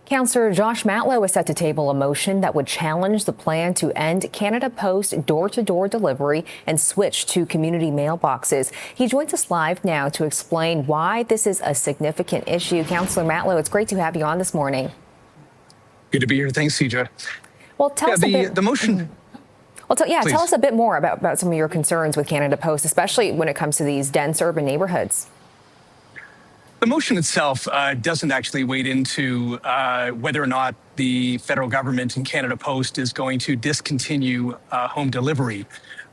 Councillor Josh Matlow is set to table a motion that would challenge the plan to end Canada Post door-to-door delivery and switch to community mailboxes. He joins us live now to explain why this is a significant issue. Councillor Matlow, it's great to have you on this morning. Good to be here. Thanks, CJ. Well, tell us the motion. Well, tell us a bit more about some of your concerns with Canada Post, especially when it comes to these dense urban neighborhoods. The motion itself doesn't actually wade into whether or not the federal government and Canada Post is going to discontinue home delivery.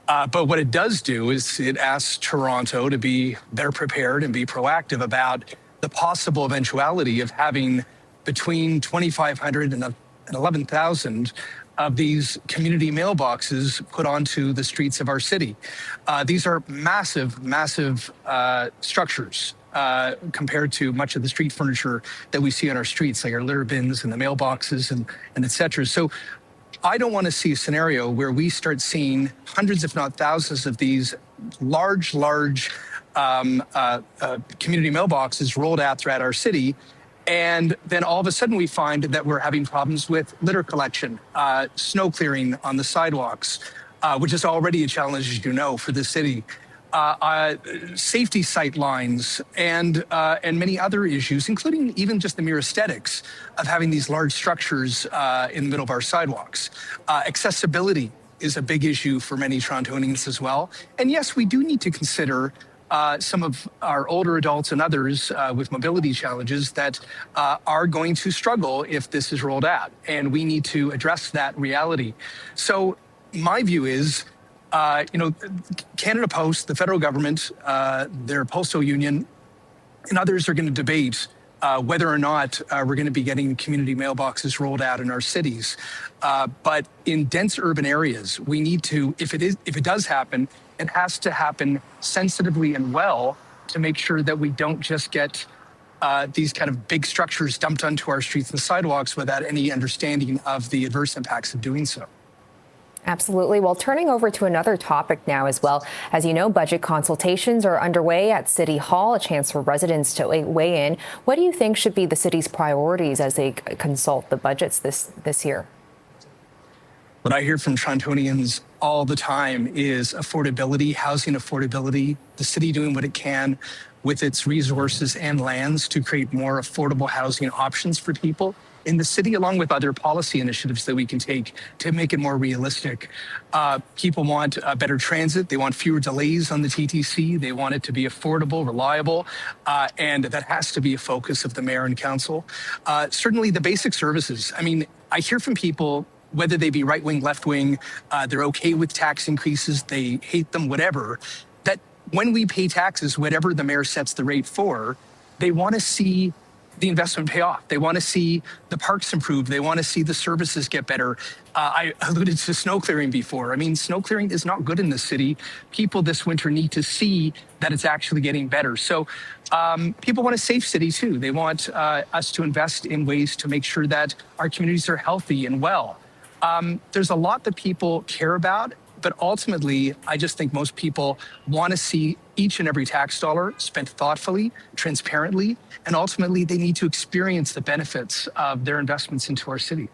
But what it does do is it asks Toronto to be better prepared and be proactive about the possible eventuality of having between 2,500 and 11,000 of these community mailboxes put onto the streets of our city. These are massive structures. Compared to much of the street furniture that we see on our streets, like our litter bins and the mailboxes and et cetera. So I don't want to see a scenario where we start seeing hundreds, if not thousands, of these large community mailboxes rolled out throughout our city. And then all of a sudden we find that we're having problems with litter collection, snow clearing on the sidewalks, which is already a challenge, as you know, for the city. Safety sight lines and many other issues, including even just the mere aesthetics of having these large structures in the middle of our sidewalks. Accessibility is a big issue for many Torontonians as well. And yes, we do need to consider some of our older adults and others with mobility challenges that are going to struggle if this is rolled out. And we need to address that reality. So my view is, Canada Post, the federal government, their postal union, and others are going to debate whether or not we're going to be getting community mailboxes rolled out in our cities. But in dense urban areas, we need to, if it does happen, it has to happen sensitively and well to make sure that we don't just get these kind of big structures dumped onto our streets and sidewalks without any understanding of the adverse impacts of doing so. Absolutely. Well, turning over to another topic now as well. As you know, budget consultations are underway at City Hall, a chance for residents to weigh in. What do you think should be the city's priorities as they consult the budgets this year? What I hear from Torontonians all the time is affordability, housing affordability, the city doing what it can with its resources and lands to create more affordable housing options for people in the city, along with other policy initiatives that we can take to make it more realistic. People want better transit. They want fewer delays on the TTC. They want it to be affordable, reliable, and that has to be a focus of the mayor and council. Certainly the basic services. I mean, I hear from people, whether they be right-wing, left-wing, they're okay with tax increases, they hate them, whatever, that when we pay taxes, whatever the mayor sets the rate for, they want to see the investment pay off. They want to see the parks improve. They want to see the services get better. I alluded to snow clearing before. I mean, snow clearing is not good in the city. People this winter need to see that it's actually getting better. So people want a safe city too. They want us to invest in ways to make sure that our communities are healthy and well. There's a lot that people care about, but ultimately, I just think most people want to see each and every tax dollar spent thoughtfully, transparently, and ultimately they need to experience the benefits of their investments into our city.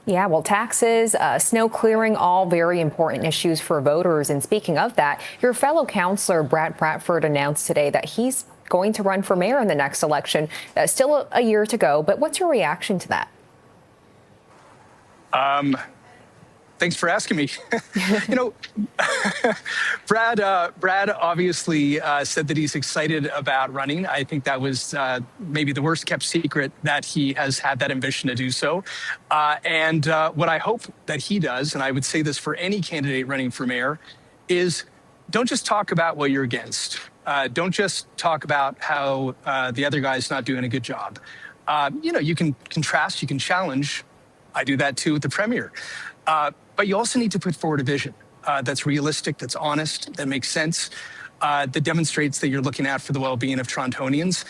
Yeah, well, taxes, snow clearing, all very important issues for voters. And speaking of that, your fellow councillor, Brad Bradford, announced today that he's going to run for mayor in the next election. Still a year to go, but what's your reaction to that? Thanks for asking me. Brad obviously said that he's excited about running. I think that was maybe the worst kept secret, that he has had that ambition to do so. And what I hope that he does, and I would say this for any candidate running for mayor, is don't just talk about what you're against. Don't just talk about how the other guy's not doing a good job. You can contrast, you can challenge. I do that too with the premier. But you also need to put forward a vision that's realistic, that's honest, that makes sense, that demonstrates that you're looking out for the well-being of Torontonians.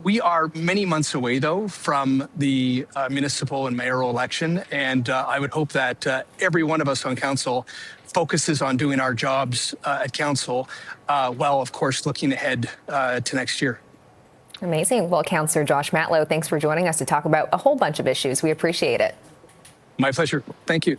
We are many months away, though, from the municipal and mayoral election, and I would hope that every one of us on council focuses on doing our jobs at council while, of course, looking ahead to next year. Amazing. Well, Councillor Josh Matlow, thanks for joining us to talk about a whole bunch of issues. We appreciate it. My pleasure. Thank you.